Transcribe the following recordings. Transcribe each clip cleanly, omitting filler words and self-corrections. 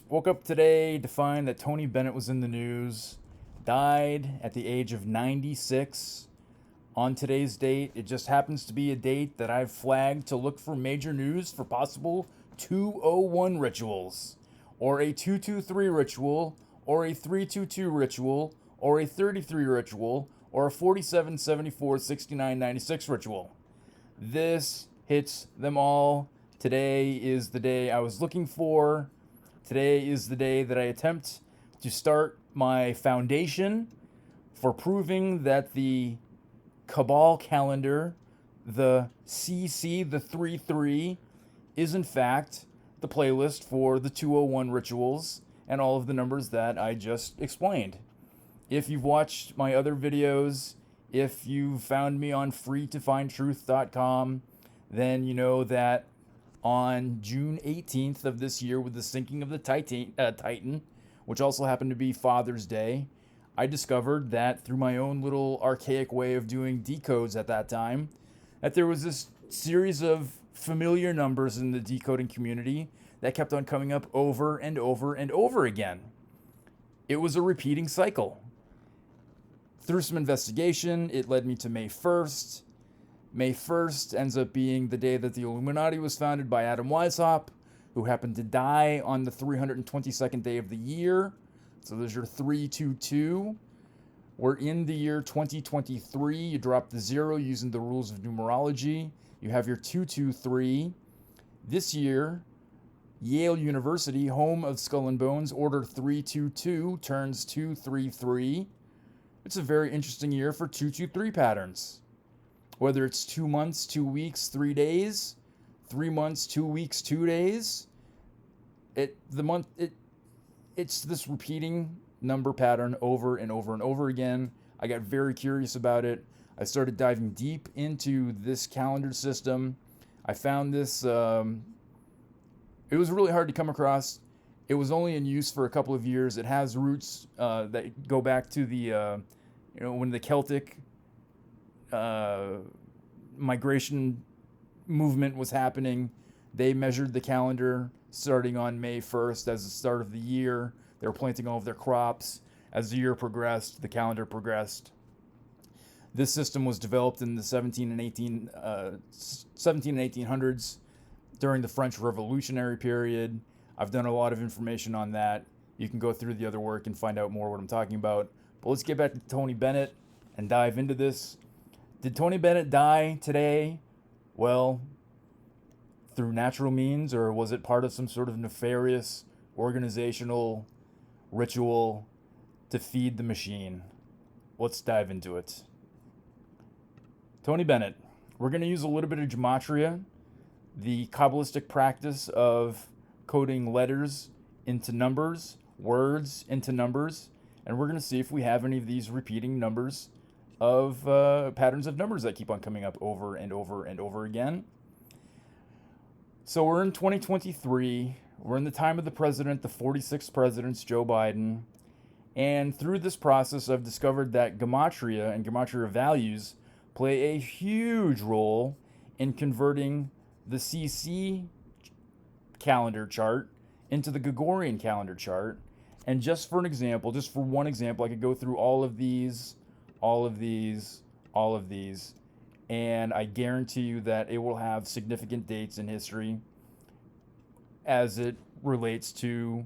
Woke up today to find that Tony Bennett was in the news. Died at the age of 96. On today's date, it just happens to be a date that I've flagged to look for major news for possible 201 rituals, or a 223 ritual, or a 322 ritual, or a 33 ritual, or a 47, 74, 69, 96 ritual. This hits them all. Today is the day I was looking for. Today is the day that I attempt to start my foundation for proving that the cabal calendar, the CC, the 33, is in fact the playlist for the 201 rituals and all of the numbers that I just explained. If you've watched my other videos, if you've found me on freetofindtruth.com, then you know that on June 18th of this year, with the sinking of the Titan, which also happened to be Father's Day, I discovered that through my own little archaic way of doing decodes at that time, that there was this series of familiar numbers in the decoding community that kept on coming up over and over and over again. It was a repeating cycle. Through some investigation, it led me to May 1st. May 1st ends up being the day that the Illuminati was founded by Adam Weishaupt, who happened to die on the 322nd day of the year. So there's your 322. We're in the year 2023. You drop the 0 using the rules of numerology. You have your 223. This year, Yale University, home of Skull and Bones, Order 322 turns 233. It's a very interesting year for 223 patterns. Whether it's 2 months, 2 weeks, 3 days, 3 months, 2 weeks, 2 days, it's this repeating number pattern over and over and over again. I got very curious about it. I started diving deep into this calendar system. I found this, it was really hard to come across. It was only in use for a couple of years. It has roots that go back to the, when the Celtic migration movement was happening. They measured the calendar starting on May 1st as the start of the year. They were planting all of their crops. As the year progressed, the calendar progressed. This system was developed in the 17 and 1800s during the French Revolutionary period. I've done a lot of information on that. You can go through the other work and find out more what I'm talking about. But let's get back to Tony Bennett and dive into this. Did Tony Bennett die today? Well, through natural means, or was it part of some sort of nefarious organizational ritual to feed the machine? Let's dive into it. Tony Bennett. We're going to use a little bit of gematria, the Kabbalistic practice of coding letters into numbers, words into numbers, and we're going to see if we have any of these repeating numbers of patterns of numbers that keep on coming up over and over and over again. So we're in 2023. We're in the time of the president, the 46th president, Joe Biden. And through this process, I've discovered that gematria and gematria values play a huge role in converting the CC calendar chart into the Gregorian calendar chart. And just for one example, I could go through all of these, and I guarantee you that it will have significant dates in history as it relates to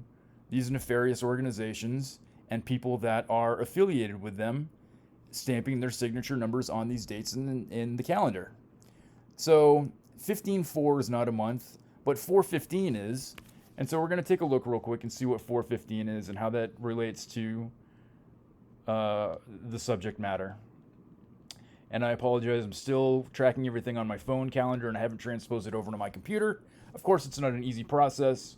these nefarious organizations and people that are affiliated with them, stamping their signature numbers on these dates in the calendar. So 15-4 is not a month, but 415 is. And so we're going to take a look real quick and see what 415 is and how that relates to the subject matter. And I apologize, I'm still tracking everything on my phone calendar and I haven't transposed it over to my computer. Of course, it's not an easy process.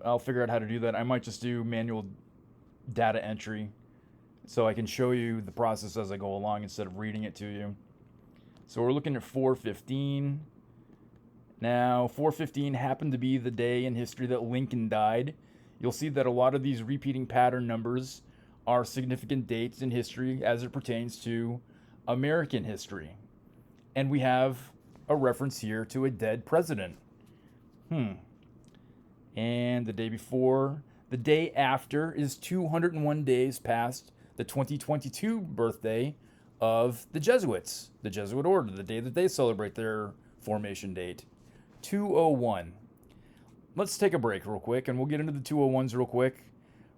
I'll figure out how to do that. I might just do manual data entry so I can show you the process as I go along instead of reading it to you. So we're looking at 415. Now, 415 happened to be the day in history that Lincoln died. You'll see that a lot of these repeating pattern numbers are significant dates in history as it pertains to American history. And we have a reference here to a dead president. And the day before, The day after is 201 days past the 2022 birthday of the Jesuits, the Jesuit order, the day that they celebrate their formation date. 201. Let's take a break real quick and we'll get into the 201s real quick.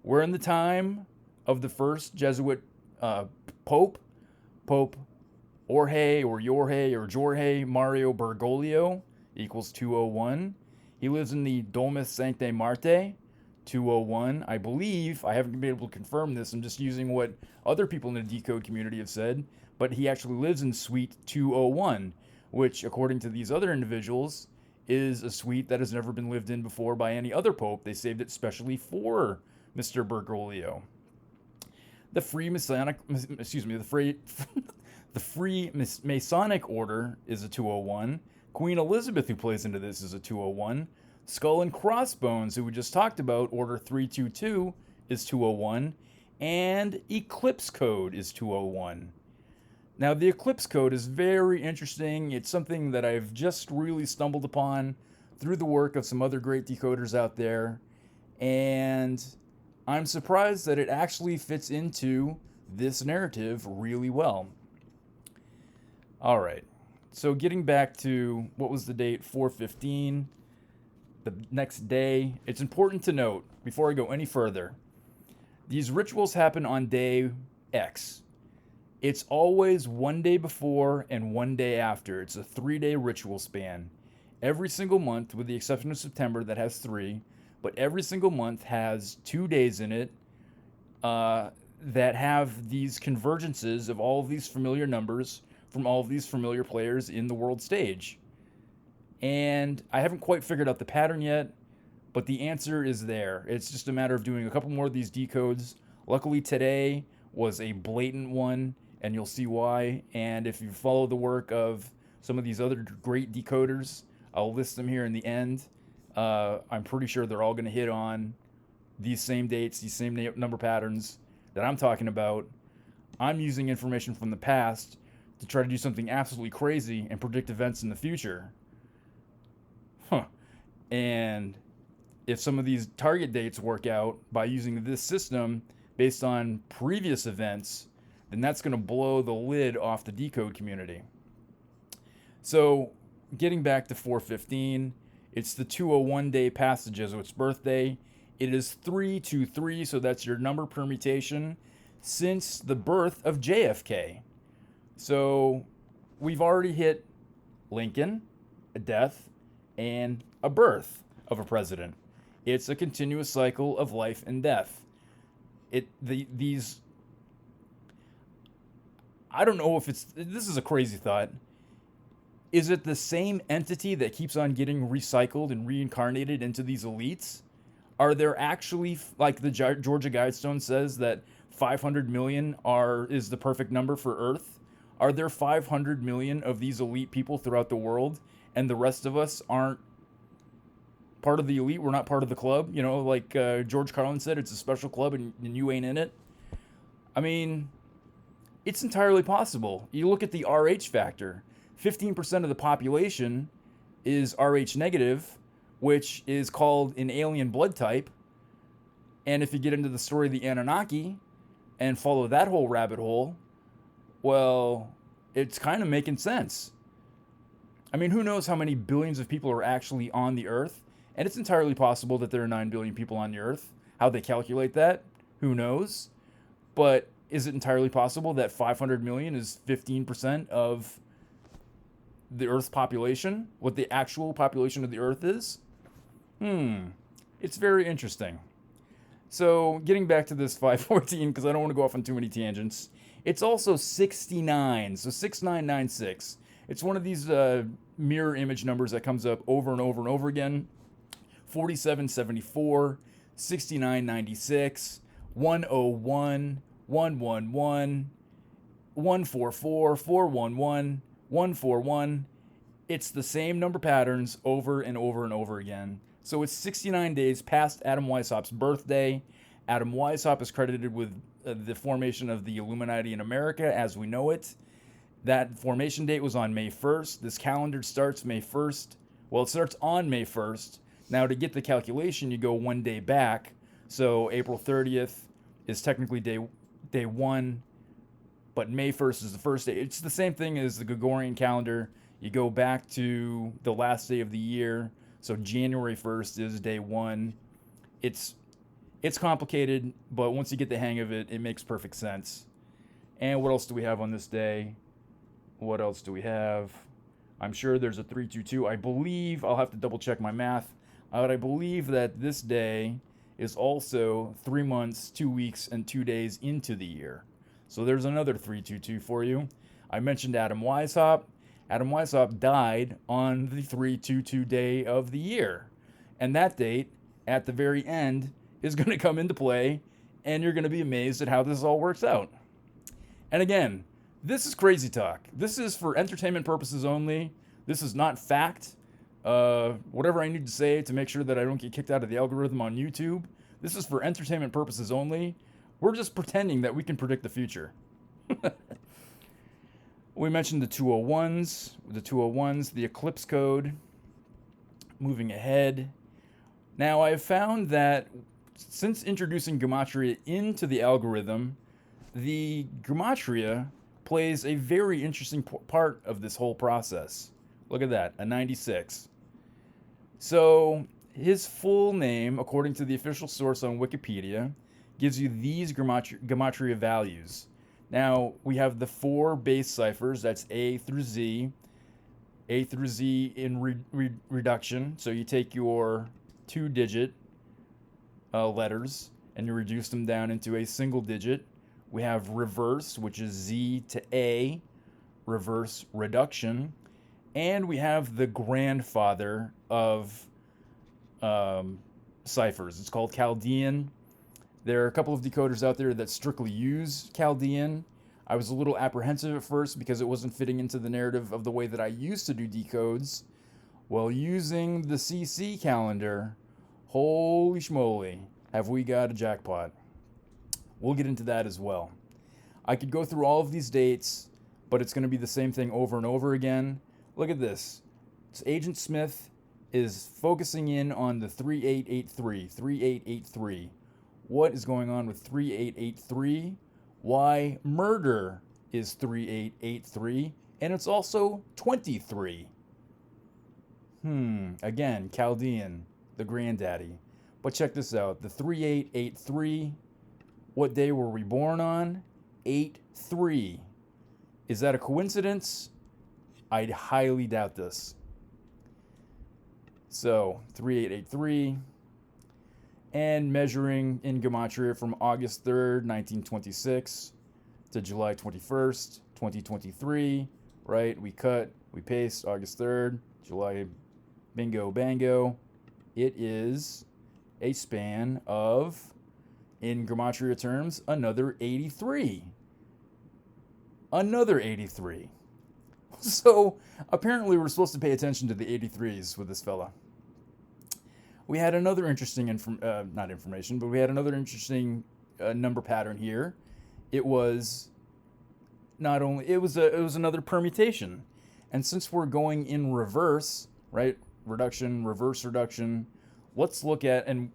We're in the time of the first Jesuit Pope Jorge Mario Bergoglio, equals 201. He lives in the Domus Sancte Marte, 201. I believe, I haven't been able to confirm this, I'm just using what other people in the Decode community have said, but he actually lives in Suite 201, which, according to these other individuals, is a suite that has never been lived in before by any other pope. They saved it specially for Mr. Bergoglio. The Free Masonic, the Free Masonic Order is a 201. Queen Elizabeth, who plays into this, is a 201. Skull and Crossbones, who we just talked about, Order 322, is 201. And Eclipse Code is 201. Now, the Eclipse Code is very interesting. It's something that I've just really stumbled upon through the work of some other great decoders out there. And I'm surprised that it actually fits into this narrative really well. All right. So getting back to, what was the date? 4/15. The next day. It's important to note, before I go any further, these rituals happen on day X. It's always one day before and one day after. It's a 3-day ritual span. Every single month, with the exception of September that has 3, but every single month has 2 days in it that have these convergences of all of these familiar numbers from all of these familiar players in the world stage. And I haven't quite figured out the pattern yet, but the answer is there. It's just a matter of doing a couple more of these decodes. Luckily today was a blatant one, and you'll see why. And if you follow the work of some of these other great decoders, I'll list them here in the end. I'm pretty sure they're all going to hit on these same dates, these same number patterns that I'm talking about. I'm using information from the past to try to do something absolutely crazy and predict events in the future. And if some of these target dates work out by using this system based on previous events, then that's going to blow the lid off the decode community. So getting back to 4/15, it's the 201 day past the Jesuit's birthday. It is 323, so that's your number permutation since the birth of JFK. So we've already hit Lincoln, a death, and a birth of a president. It's a continuous cycle of life and death. I don't know if this is a crazy thought. Is it the same entity that keeps on getting recycled and reincarnated into these elites? Are there actually, like the Georgia Guidestone says, that 500 million is the perfect number for Earth? Are there 500 million of these elite people throughout the world, and the rest of us aren't part of the elite? We're not part of the club? You know, like George Carlin said, it's a special club and you ain't in it. I mean, it's entirely possible. You look at the RH factor. 15% of the population is RH negative, which is called an alien blood type. And if you get into the story of the Anunnaki and follow that whole rabbit hole, well, it's kind of making sense. I mean, who knows how many billions of people are actually on the Earth? And it's entirely possible that there are 9 billion people on the Earth. How they calculate that, who knows? But is it entirely possible that 500 million is 15% of the Earth's population? What the actual population of the Earth is? It's very interesting. So, getting back to this 514, because I don't want to go off on too many tangents. It's also 69, so 6996. It's one of these mirror image numbers that comes up over and over and over again. 4774, 6996, 101, 111, 144, 411, 141. It's the same number patterns over and over and over again. So it's 69 days past Adam Weishaupt's birthday. Adam Weishaupt is credited with the formation of the Illuminati in America as we know it. That formation date was on May 1st. This calendar starts May 1st. Well, it starts on May 1st. Now, to get the calculation, you go one day back. So April 30th is technically day one, but May 1st is the first day. It's the same thing as the Gregorian calendar. You go back to the last day of the year. So January 1st is day one. It's complicated, but once you get the hang of it, it makes perfect sense. And what else do we have on this day? What else do we have? I'm sure there's a 322. I believe, I'll have to double check my math, but I believe that this day is also 3 months, 2 weeks, and 2 days into the year. So there's another 322 for you. I mentioned Adam Weishaupt. Adam Weishaupt died on the 322 day of the year. And that date, at the very end, is going to come into play, and you're going to be amazed at how this all works out. And again, this is crazy talk. This is for entertainment purposes only. This is not fact. Whatever I need to say to make sure that I don't get kicked out of the algorithm on YouTube, this is for entertainment purposes only. We're just pretending that we can predict the future. We mentioned the 201s, the eclipse code. Moving ahead. Now, I've found that since introducing gematria into the algorithm, the gematria plays a very interesting part of this whole process. Look at that, a 96. So his full name, according to the official source on Wikipedia, gives you these gematria values. Now, we have the 4 base ciphers, that's A through Z in reduction. So you take your 2-digit letters and you reduce them down into a single digit. We have reverse, which is Z to A, reverse reduction. And we have the grandfather of ciphers. It's called Chaldean. There are a couple of decoders out there that strictly use Chaldean. I was a little apprehensive at first because it wasn't fitting into the narrative of the way that I used to do decodes. Well, using the CC calendar, holy schmoly, have we got a jackpot. We'll get into that as well. I could go through all of these dates, but it's going to be the same thing over and over again. Look at this. Agent Smith is focusing in on the 3883. What is going on with 3883? Why murder is 3883, and it's also 23. Again, Chaldean, the granddaddy. But check this out. The 3883, what day were we born on? 8-3. Is that a coincidence? I'd highly doubt this. So, 3883. And measuring in gematria from August 3rd, 1926 to July 21st, 2023, right? We cut, we paste, August 3rd, July, bingo, bango. It is a span of, in gematria terms, another 83. Another 83. So, apparently we're supposed to pay attention to the 83s with this fella. We had another interesting, not information, but we had another interesting number pattern here. It was not only, it was another permutation. And since we're going in reverse, right, reduction, reverse reduction, let's look at, and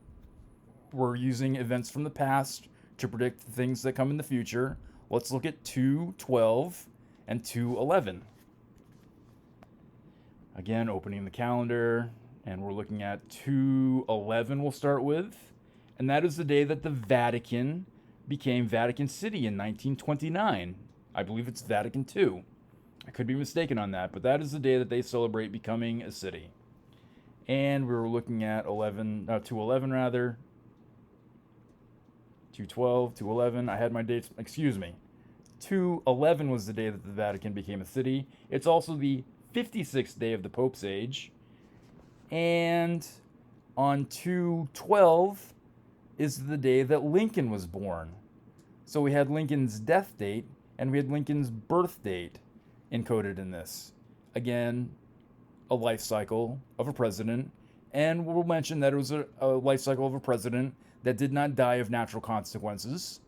we're using events from the past to predict things that come in the future. Let's look at 212 and 211. Again, opening the calendar. And we're looking at 211 we'll start with. And that is the day that the Vatican became Vatican City in 1929. I believe it's Vatican II. I could be mistaken on that, but that is the day that they celebrate becoming a city. And we were looking at 211 rather. 212, 211. I had my dates, 211 was the day that the Vatican became a city. It's also the 56th day of the Pope's age. And on 212 is the day that Lincoln was born. So we had Lincoln's death date and we had Lincoln's birth date encoded in this. Again, a life cycle of a president. And we'll mention that it was a life cycle of a president that did not die of natural consequences,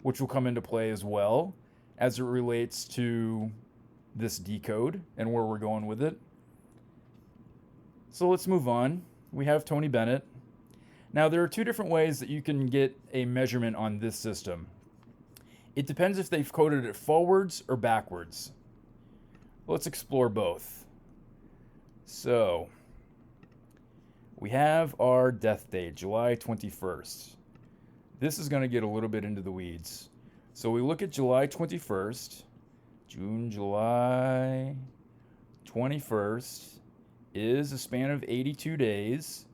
which will come into play as well as it relates to this decode and where we're going with it. So let's move on. We have Tony Bennett. Now, there are two different ways that you can get a measurement on this system. It depends if they've coded it forwards or backwards. Let's explore both. So, we have our death date, July 21st. This is going to get a little bit into the weeds. So we look at July 21st. June, July 21st is a span of 82 days.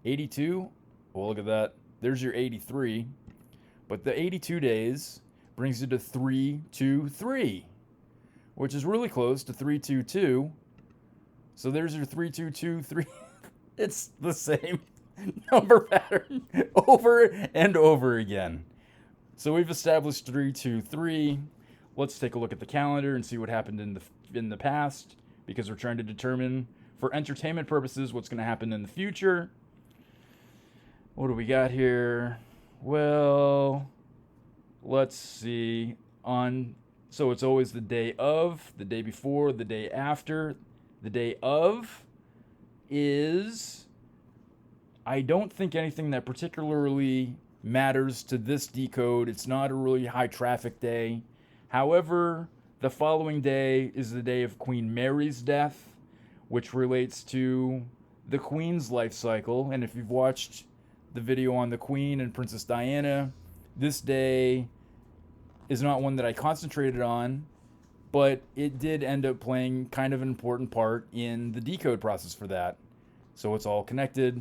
82, well, look at that. There's your 83. But the 82 days brings you to 323, which is really close to 322. So there's your 3223. It's the same number pattern over and over again. So we've established 323. Let's take a look at the calendar and see what happened in the past, because we're trying to determine, for entertainment purposes, what's going to happen in the future. What do we got here? Well, let's see. So it's always the day of, the day before, the day after. The day of is, I don't think anything that particularly matters to this decode. It's not a really high traffic day. However, the following day is the day of Queen Mary's death, which relates to the Queen's life cycle. And if you've watched the video on the Queen and Princess Diana, this day is not one that I concentrated on, but it did end up playing kind of an important part in the decode process for that. So it's all connected.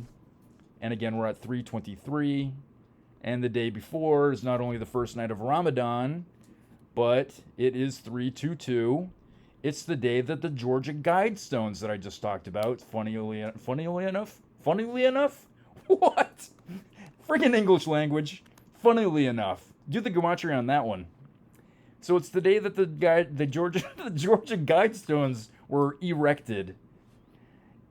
And again, we're at 323. And the day before is not only the first night of Ramadan, but it is 322. It's the day that the Georgia Guidestones that I just talked about, funnily enough, what? Friggin' English language. Funnily enough. Do the gematria on that one. So it's the day that the Georgia Guidestones were erected.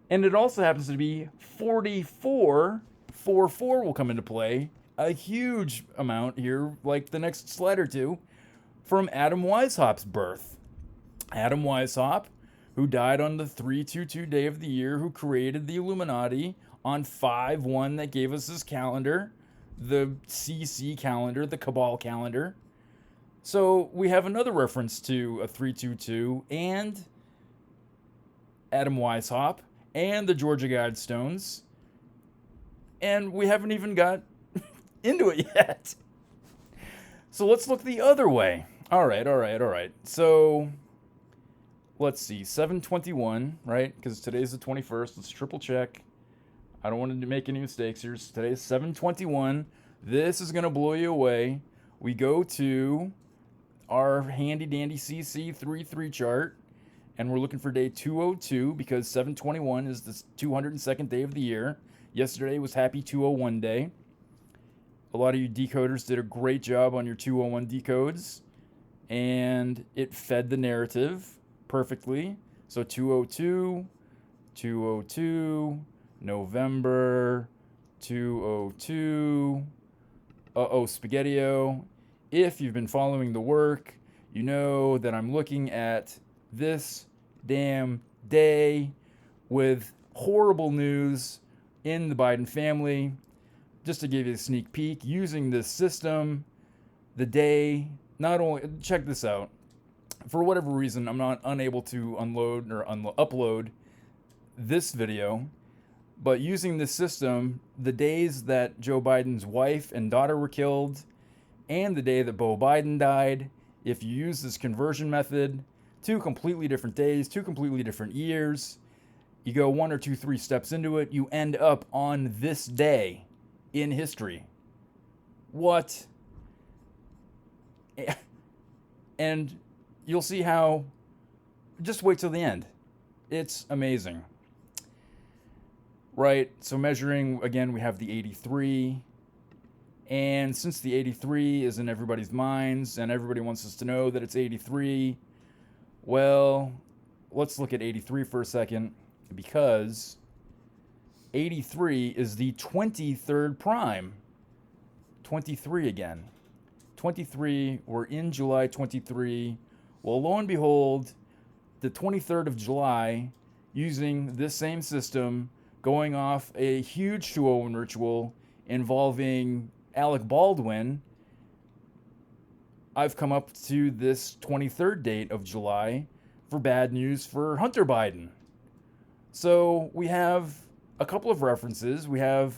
And it also happens to be 44. 44 will come into play. A huge amount here, like the next slide or two, from Adam Weishaupt's birth. Adam Weishaupt, who died on the 322 day of the year, who created the Illuminati on 5/1 that gave us his calendar, the CC calendar, the cabal calendar. So we have another reference to a 322 and Adam Weishaupt and the Georgia Guidestones. And we haven't even got into it yet. So let's look the other way. All right. So let's see, 7/21, right? Because today's the 21st. Let's triple check. I don't want to make any mistakes here. So today's 7/21. This is going to blow you away. We go to our handy dandy CC 3-3 chart, and we're looking for day 202 because 7/21 is the 202nd day of the year. Yesterday was Happy 201 Day. A lot of you decoders did a great job on your 201 decodes, and it fed the narrative perfectly. So 202, 202, November, 202, Spaghetti-O. If you've been following the work, you know that I'm looking at this damn day with horrible news in the Biden family. Just to give you a sneak peek, using this system, the day, not only, check this out. For whatever reason, I'm not unable to upload this video, but using this system, the days that Joe Biden's wife and daughter were killed, and the day that Beau Biden died, if you use this conversion method, two completely different days, two completely different years, you go 1 or 2, 3 steps into it, you end up on this day in history. What? And you'll see how, just wait till the end. It's amazing. Right, so measuring, again, we have the 83. And since the 83 is in everybody's minds, and everybody wants us to know that it's 83, well, let's look at 83 for a second, because 83 is the 23rd prime. 23 again. 23, we're in July 23. Well, lo and behold, the 23rd of July, using this same system, going off a huge 201 ritual, involving Alec Baldwin, I've come up to this 23rd date of July for bad news for Hunter Biden. So we have a couple of references. We have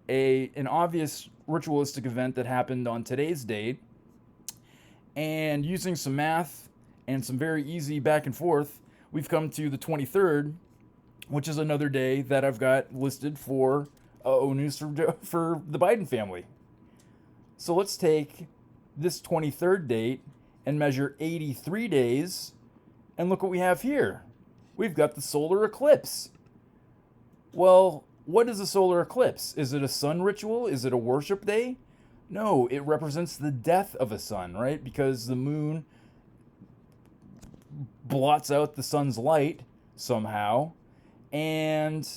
an obvious ritualistic event that happened on today's date, and using some math and some very easy back and forth, we've come to the 23rd, which is another day that I've got listed for news for the Biden family. So let's take this 23rd date and measure 83 days, and look what we have here. We've got the solar eclipse. Well, what is a solar eclipse? Is it a sun ritual? Is it a worship day? No, it represents the death of a sun, right? Because the moon blots out the sun's light somehow. And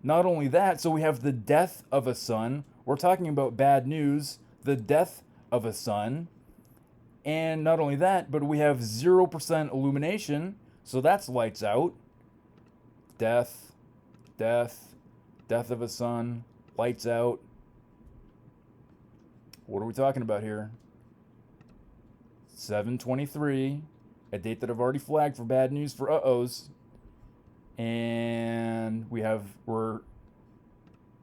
not only that, so we have the death of a sun. We're talking about bad news, the death of a sun. And not only that, but we have 0% illumination. So that's lights out. Death, death, death of a sun, lights out. What are we talking about here? 7/23, a date that I've already flagged for bad news for uh-ohs. And we're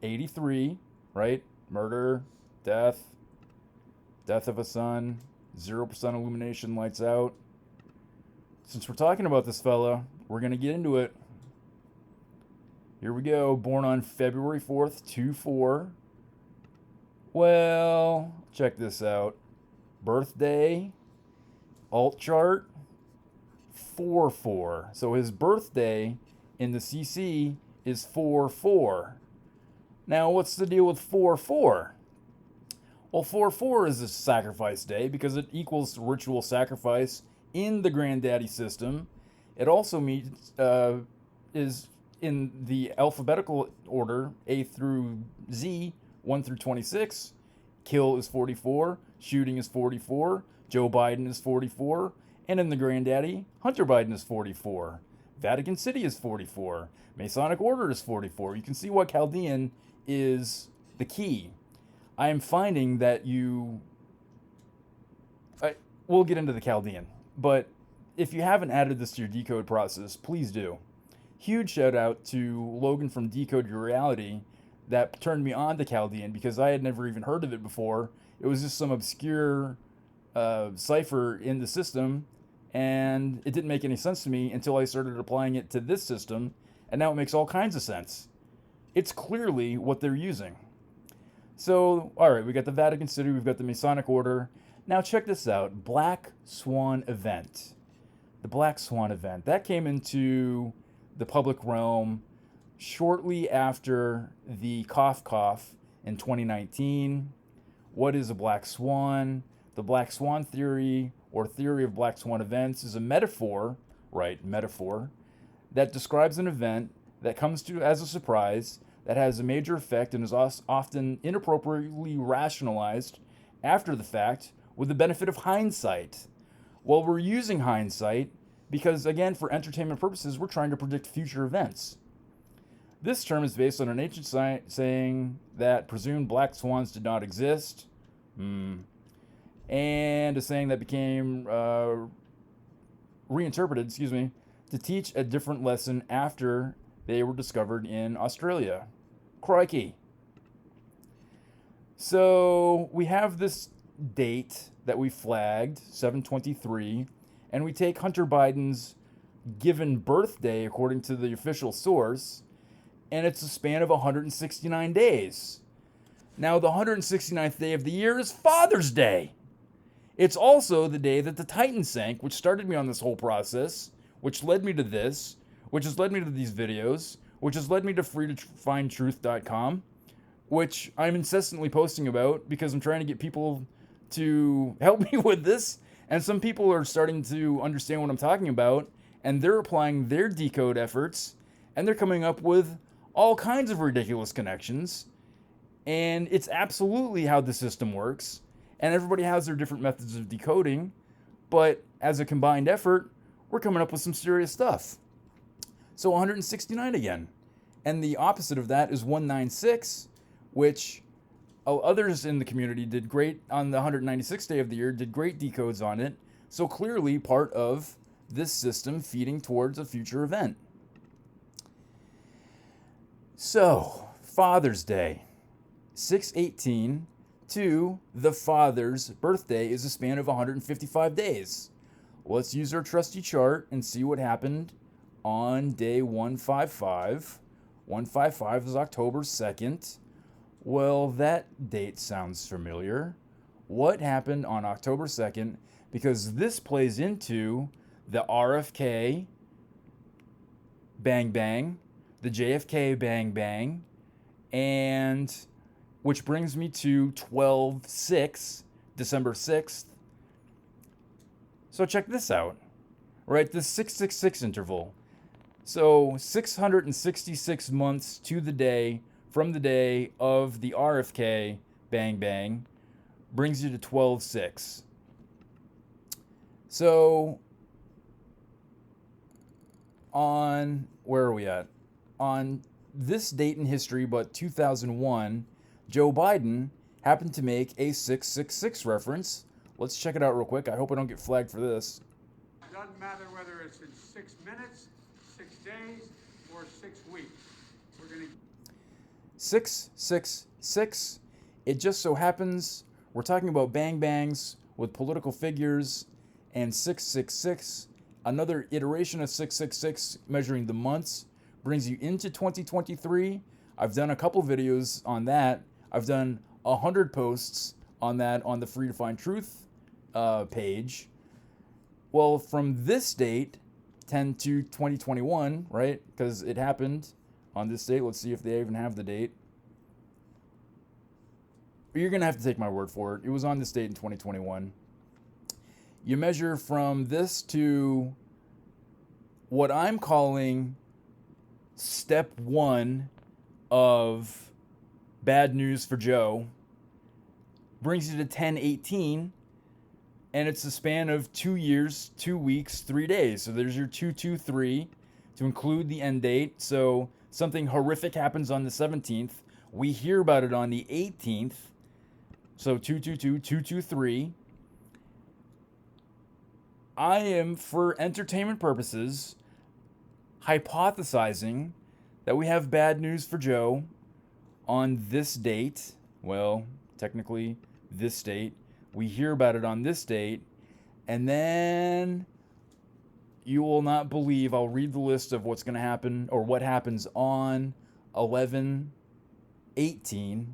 83, right? Murder, death, death of a sun, 0% illumination, lights out. Since we're talking about this fella, we're going to get into it. Here we go. Born on February 4th, 24. Well, check this out. Birthday, alt chart, 4/4. So his birthday in the CC is 4/4. Now, what's the deal with 4/4? Well, 4/4 is a sacrifice day because it equals ritual sacrifice in the granddaddy system. It also is in the alphabetical order, A through Z, 1 through 26. Kill is 44, shooting is 44, Joe Biden is 44, and in the granddaddy, Hunter Biden is 44. Vatican City is 44. Masonic Order is 44. You can see why Chaldean is the key. I am finding that we'll get into the Chaldean, but if you haven't added this to your decode process, please do. Huge shout out to Logan from Decode Your Reality that turned me on to Chaldean because I had never even heard of it before. It was just some obscure cipher in the system, and it didn't make any sense to me until I started applying it to this system, and now it makes all kinds of sense. It's clearly what they're using. So, all right, we got the Vatican City, we've got the Masonic Order. Now check this out, Black Swan event. The Black Swan event, that came into the public realm shortly after the cough in 2019. What is a black swan? The black swan theory, or theory of black swan events, is a metaphor, that describes an event that comes to as a surprise, that has a major effect, and is often inappropriately rationalized after the fact with the benefit of hindsight. Well, we're using hindsight because, again, for entertainment purposes, we're trying to predict future events. This term is based on an ancient saying that presumed black swans did not exist, and a saying that became reinterpreted, to teach a different lesson after they were discovered in Australia. Crikey. So we have this date that we flagged, 7/23, and we take Hunter Biden's given birthday according to the official source, and it's a span of 169 days. Now, the 169th day of the year is Father's Day. It's also the day that the Titan sank, which started me on this whole process, which led me to this, which has led me to these videos, which has led me to freetofindtruth.com, which I'm incessantly posting about because I'm trying to get people to help me with this. And some people are starting to understand what I'm talking about, and they're applying their decode efforts, and they're coming up with all kinds of ridiculous connections. And it's absolutely how the system works. And everybody has their different methods of decoding, but as a combined effort, we're coming up with some serious stuff. So 169 again. And the opposite of that is 196, which Others in the community did great on the 196th day of the year, did great decodes on it. So clearly part of this system feeding towards a future event. So, Father's Day, 6/18 to the Father's birthday is a span of 155 days. Let's use our trusty chart and see what happened on day 155. 155 is October 2nd. Well, that date sounds familiar. What happened on October 2nd? Because this plays into the RFK bang bang, the JFK bang bang, and which brings me to 12/6, December 6th. So check this out, right? The 666 interval. So 666 months to the day from the day of the RFK bang bang brings you to 12/6. So on, where are we at? On this date in history, but 2001, Joe Biden happened to make a 666 reference. Let's check it out real quick. I hope I don't get flagged for this. It doesn't matter whether it's in 6 minutes, 6 days, or 6 weeks. We're going to 666. It just so happens we're talking about bang bangs with political figures, and 666, another iteration of 666 measuring the months, brings you into 2023. I've done a couple videos on that. I've done 100 posts on that on the Free to Find Truth page. Well, from this date, 10/2/2021, right? Because it happened on this date. Let's see if they even have the date. You're going to have to take my word for it. It was on this date in 2021. You measure from this to what I'm calling step 1 of bad news for Joe, brings you to 10/18, and it's a span of 2 years, 2 weeks, 3 days. So there's your 2/2/3 to include the end date. So something horrific happens on the 17th. We hear about it on the 18th. So 2/2/2, 2/2/3. I am, for entertainment purposes, hypothesizing that we have bad news for Joe on this date. Well, technically this date. We hear about it on this date, and then you will not believe, I'll read the list of what's going to happen, or what happens on 11/18,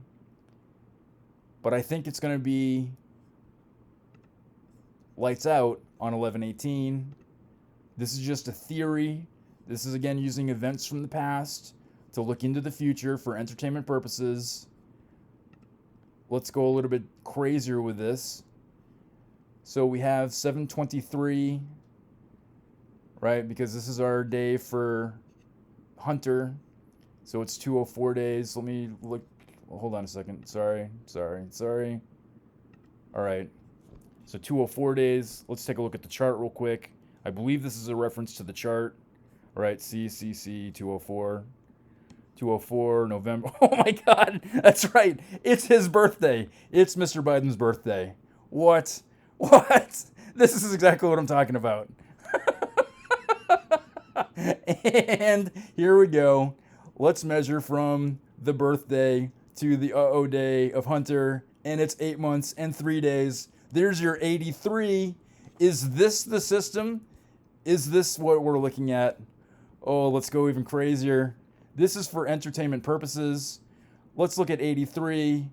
but I think it's going to be lights out on 11/18. This is just a theory. This is, again, using events from the past to look into the future for entertainment purposes. Let's go a little bit crazier with this. So we have 7/23, right? Because this is our day for Hunter. So it's 204 days. Let me look. Hold on a second. Sorry. All right. So 204 days. Let's take a look at the chart real quick. I believe this is a reference to the chart. All right, CCC 204. 204, November. Oh my God, that's right. It's his birthday. It's Mr. Biden's birthday. What? This is exactly what I'm talking about. And here we go. Let's measure from the birthday to the day of Hunter, and it's 8 months and 3 days. There's your 83. Is this the system? Is this what we're looking at? Oh, let's go even crazier. This is for entertainment purposes. Let's look at 83.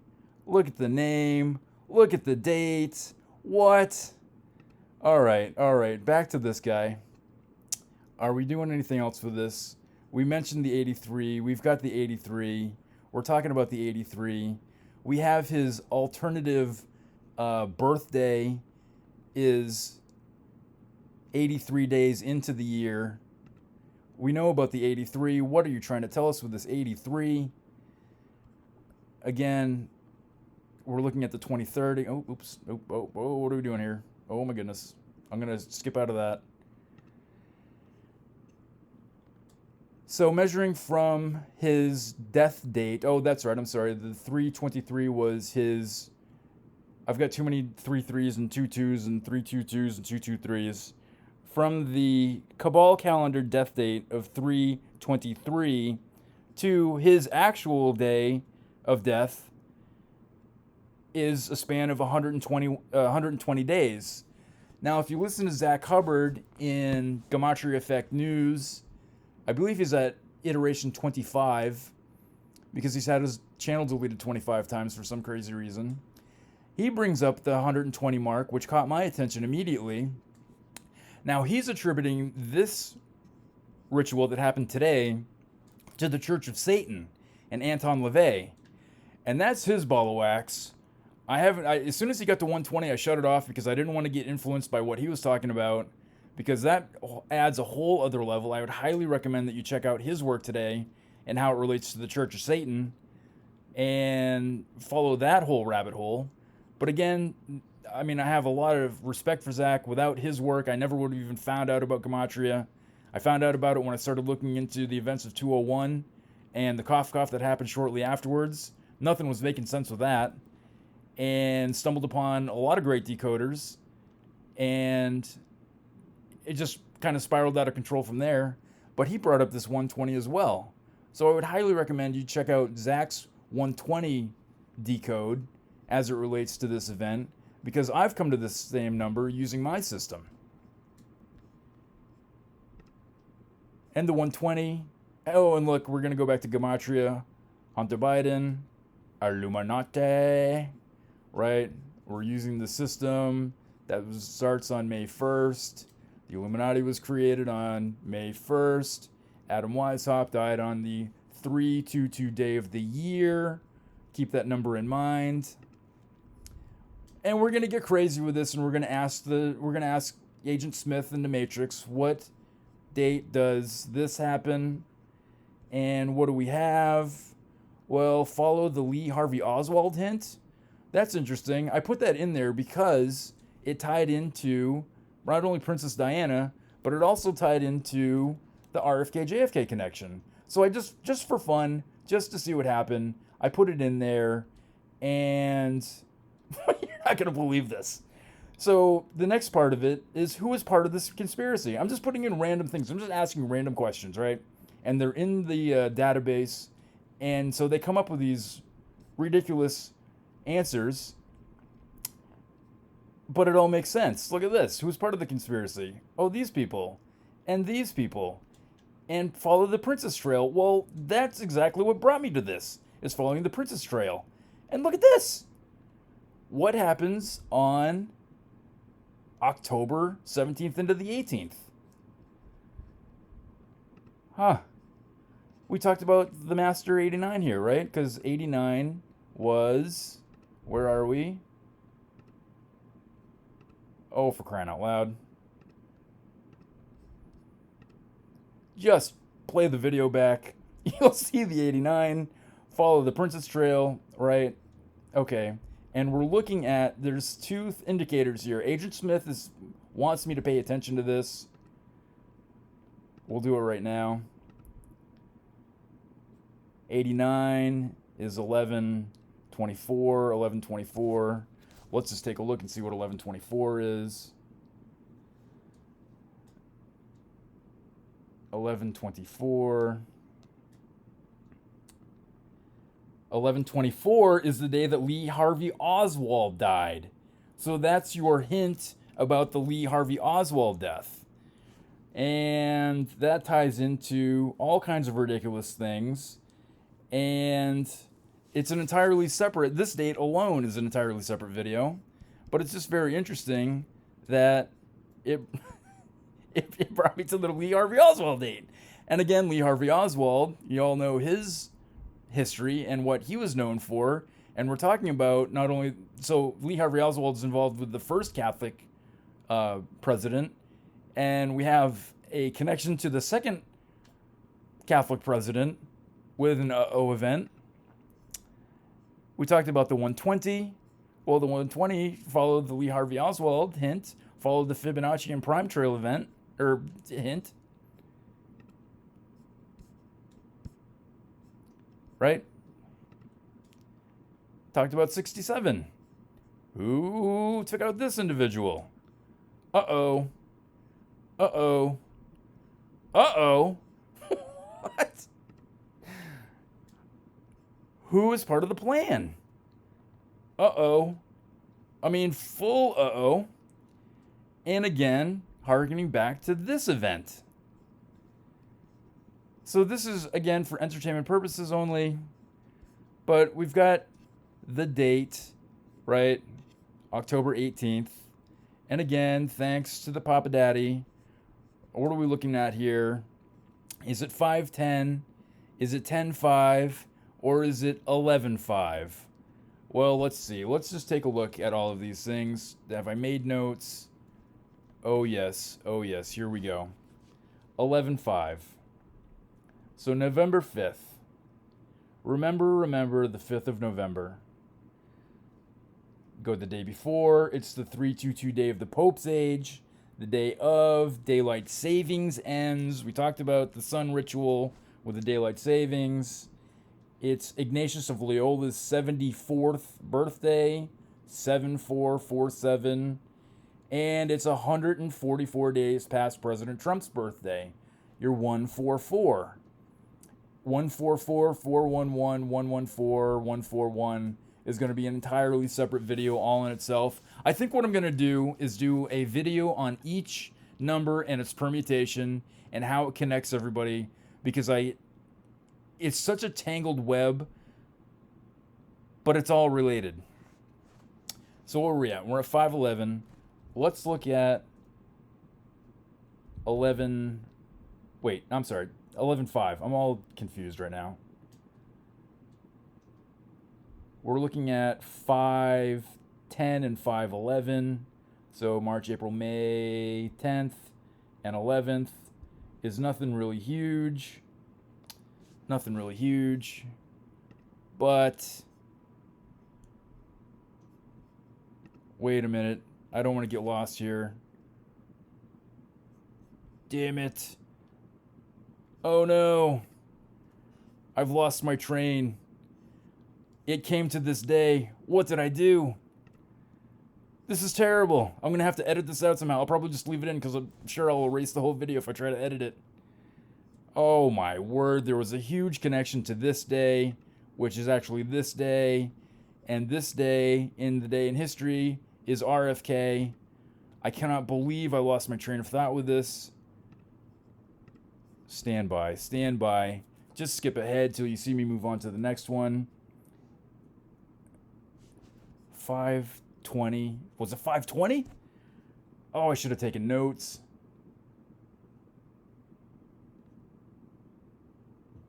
Look at the name. Look at the date. What? All right. Back to this guy. Are we doing anything else with this? We mentioned the 83. We've got the 83. We're talking about the 83. We have his alternative birthday is 83 days into the year. We know about the 83. What are you trying to tell us with this 83? Again, we're looking at the 2030. Oh, oops. Oh, what are we doing here? Oh, my goodness. I'm going to skip out of that. So measuring from his death date. Oh, that's right. I'm sorry. The 323 was his. I've got too many 3-3s and 2-2s and 3-2-2s and 2-2-3s. From the Cabal calendar death date of 323 to his actual day of death is a span of 120 days. Now, if you listen to Zach Hubbard in Gematria Effect News, I believe he's at iteration 25 because he's had his channel deleted 25 times for some crazy reason. He brings up the 120 mark, which caught my attention immediately. Now, he's attributing this ritual that happened today to the Church of Satan and Anton LaVey. And that's his ball of wax. As soon as he got to 120, I shut it off because I didn't want to get influenced by what he was talking about, because that adds a whole other level. I would highly recommend that you check out his work today and how it relates to the Church of Satan and follow that whole rabbit hole. But again, I mean, I have a lot of respect for Zach. Without his work, I never would have even found out about Gematria. I found out about it when I started looking into the events of 201 and the cough that happened shortly afterwards. Nothing was making sense with that. And stumbled upon a lot of great decoders. And it just kind of spiraled out of control from there. But he brought up this 120 as well. So I would highly recommend you check out Zach's 120 decode as it relates to this event, because I've come to this same number using my system. And the 120. Oh, and look, we're going to go back to Gematria. Hunter Biden. Illuminati. Right? We're using the system that starts on May 1st. The Illuminati was created on May 1st. Adam Weishaupt died on the 322 day of the year. Keep that number in mind. And we're gonna get crazy with this, and we're gonna ask Agent Smith in the Matrix, what date does this happen, and what do we have? Well, follow the Lee Harvey Oswald hint. That's interesting. I put that in there because it tied into not only Princess Diana, but it also tied into the RFK JFK connection. So I just for fun, just to see what happened, I put it in there, and you're not going to believe this. So the next part of it is, who is part of this conspiracy? I'm just putting in random things. I'm just asking random questions, right? And they're in the database, and so they come up with these ridiculous answers, but it all makes sense. Look at this. Who's part of the conspiracy? Oh, these people, and these people, and follow the Princess Trail. Well, that's exactly what brought me to this, is following the Princess Trail. And look at this. What happens on October 17th into the 18th? Huh. We talked about the Master 89 here, right? Because 89 was... Where are we? Oh, for crying out loud. Just play the video back. You'll see the 89. Follow the Princess Trail, right? Okay. And we're looking at, there's two indicators here. Agent Smith wants me to pay attention to this. We'll do it right now. 89 is 1124. Let's just take a look and see what 1124 is. 1124. 1124 is the day that Lee Harvey Oswald died. So that's your hint about the Lee Harvey Oswald death. And that ties into all kinds of ridiculous things. And it's an entirely separate, this date alone is an entirely separate video. But it's just very interesting that it brought me to the Lee Harvey Oswald date. And again, Lee Harvey Oswald, you all know his history and what he was known for. And we're talking about not only... So Lee Harvey Oswald is involved with the first Catholic president. And we have a connection to the second Catholic president with an O event. We talked about the 120. Well, the 120 followed the Lee Harvey Oswald hint, followed the Fibonacci and Prime Trail event, or hint. right? Talked about 67. Who took out this individual? Uh-oh. Uh-oh. Uh-oh. What? Who is part of the plan? Uh-oh. I mean, full uh-oh. And again, harkening back to this event. So this is, again, for entertainment purposes only. But we've got the date, right? October 18th. And again, thanks to the Papa Daddy. What are we looking at here? Is it 5:10? Is it 10:05? Or is it 11:05? Well, let's see. Let's just take a look at all of these things. Have I made notes? Oh, yes. Oh, yes. Here we go. 11:05. So November 5th. Remember the 5th of November. Go the day before. It's the 322 day of the Pope's age. The day of daylight savings ends. We talked about the sun ritual with the daylight savings. It's Ignatius of Loyola's 74th birthday, 7447. And it's 144 days past President Trump's birthday. You're 144. 144, 411, 114, 141 is going to be an entirely separate video all in itself. I think what I'm going to do is do a video on each number and its permutation and how it connects everybody, because it's such a tangled web, but it's all related. So where are we at? We're at 511. Let's look at 11.5. I'm all confused right now. We're looking at 5:10 and 5:11. So March, April, May 10th and 11th is nothing really huge. Nothing really huge. But wait a minute. I don't want to get lost here. Damn it. Oh no. I've lost my train. It came to this day. What did I do? This is terrible. I'm going to have to edit this out somehow. I'll probably just leave it in because I'm sure I'll erase the whole video if I try to edit it. Oh my word. There was a huge connection to this day, which is actually this day. And this day in the day in history is RFK. I cannot believe I lost my train of thought with this. Stand by. Stand by. Just skip ahead till you see me move on to the next one. 5:20. Was it 5:20? Oh, I should have taken notes.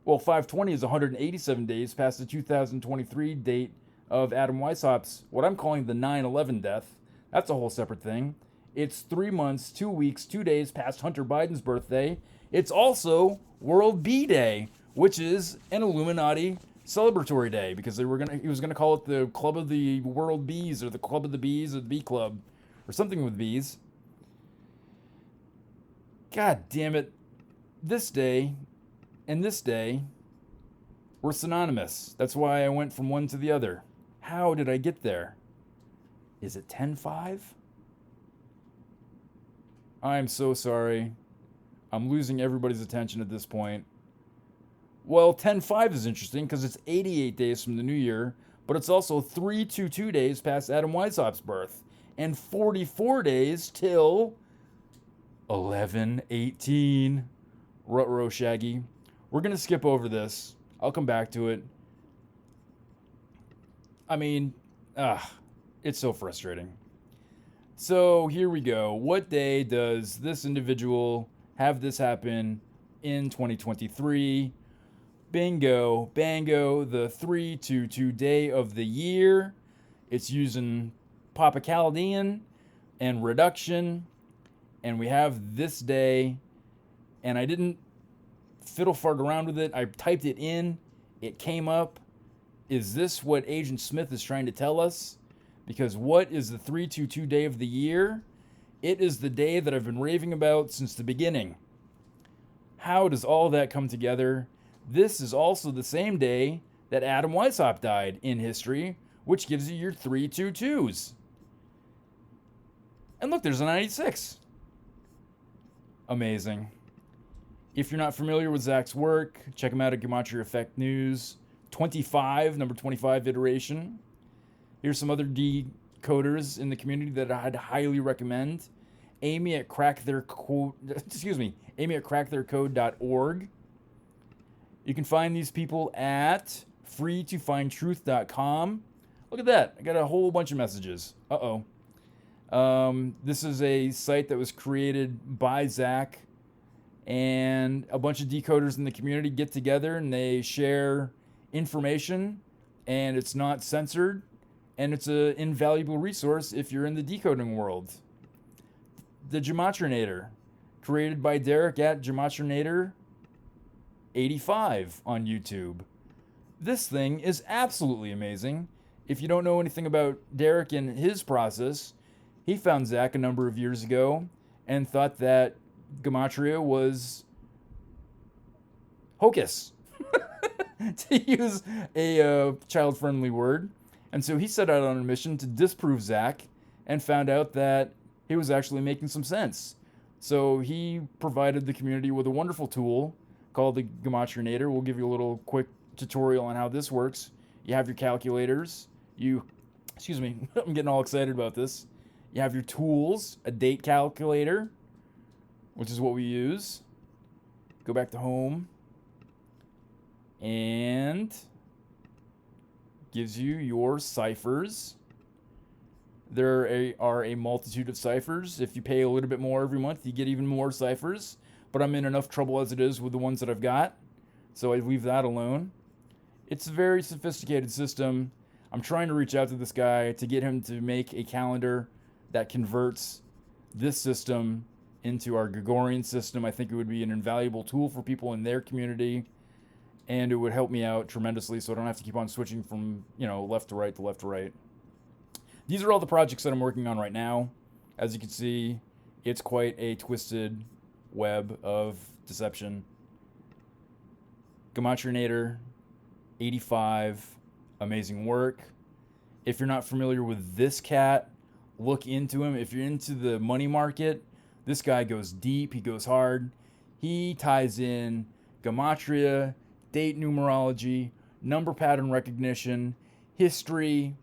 Well, 5:20 is 187 days past the 2023 date of Adam Weishaupt's, what I'm calling the 9/11 death. That's a whole separate thing. It's 3 months, 2 weeks, 2 days past Hunter Biden's birthday. It's also World Bee Day, which is an Illuminati celebratory day, because he was gonna call it the Club of the World Bees, or the Club of the Bees, or the Bee Club, or something with bees. God damn it. This day and this day were synonymous. That's why I went from one to the other. How did I get there? Is it 10:05? I'm so sorry. I'm losing everybody's attention at this point. Well, 10/5 is interesting because it's 88 days from the new year, but it's also 322 days past Adam Weishaupt's birth, and 44 days till 11/18. Ruh-roh, Shaggy. We're going to skip over this. I'll come back to it. I mean, it's so frustrating. So here we go. What day does this individual have this happen in 2023? Bingo, bango, the 322 day of the year. It's using Papa Chaldean and reduction. And we have this day. And I didn't fiddle fart around with it. I typed it in. It came up. Is this what Agent Smith is trying to tell us? Because what is the 322 day of the year? It is the day that I've been raving about since the beginning. How does all that come together? This is also the same day that Adam Weishaupt died in history, which gives you your 322s. And look, there's a 96. Amazing. If you're not familiar with Zach's work, check him out at Gematria Effect News 25, number 25 iteration. Here's some other decoders in the community that I'd highly recommend. Amy at cracktheircode.org. You can find these people at freetofindtruth.com. Look at that. I got a whole bunch of messages. This is a site that was created by Zach, and a bunch of decoders in the community get together and they share information, and it's not censored, and it's an invaluable resource if you're in the decoding world. The Gematrinator, created by Derek at Gematrinator85 on YouTube. This thing is absolutely amazing. If you don't know anything about Derek and his process, he found Zach a number of years ago and thought that Gematria was hocus, to use a child-friendly word. And so he set out on a mission to disprove Zach and found out that he was actually making some sense. So he provided the community with a wonderful tool called the Gematrinator. We'll give you a little quick tutorial on how this works. You have your calculators. Excuse me, I'm getting all excited about this. You have your tools, a date calculator, which is what we use. Go back to home. And gives you your ciphers. There are a multitude of ciphers. If you pay a little bit more every month, you get even more ciphers. But I'm in enough trouble as it is with the ones that I've got, so I leave that alone. It's a very sophisticated system. I'm trying to reach out to this guy to get him to make a calendar that converts this system into our Gregorian system. I think it would be an invaluable tool for people in their community, and it would help me out tremendously so I don't have to keep on switching from, left to right to left to right. These are all the projects that I'm working on right now. As you can see, it's quite a twisted web of deception. Gematrinator 85, amazing work. If you're not familiar with this cat, look into him. If you're into the money market, this guy goes deep, he goes hard. He ties in gematria, date numerology, number pattern recognition, history,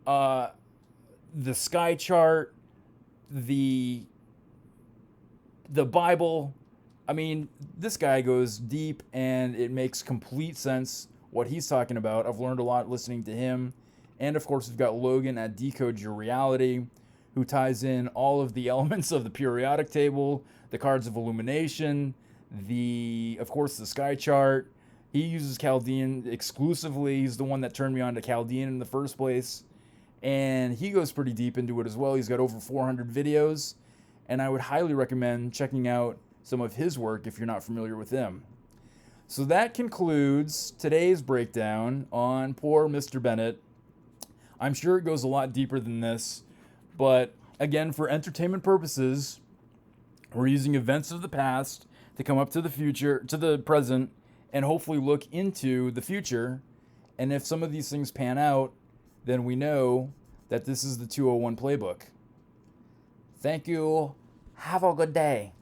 the sky chart, the Bible. I mean, this guy goes deep, and it makes complete sense what he's talking about. I've learned a lot listening to him. And of course, we've got Logan at Decode Your Reality, who ties in all of the elements of the periodic table, the cards of illumination, of course, the sky chart. He uses Chaldean exclusively. He's the one that turned me on to Chaldean in the first place. And he goes pretty deep into it as well. He's got over 400 videos. And I would highly recommend checking out some of his work if you're not familiar with him. So that concludes today's breakdown on poor Mr. Bennett. I'm sure it goes a lot deeper than this. But again, for entertainment purposes, we're using events of the past to come up to the future, to the present, and hopefully look into the future. And if some of these things pan out, then we know that this is the 201 playbook. Thank you. Have a good day.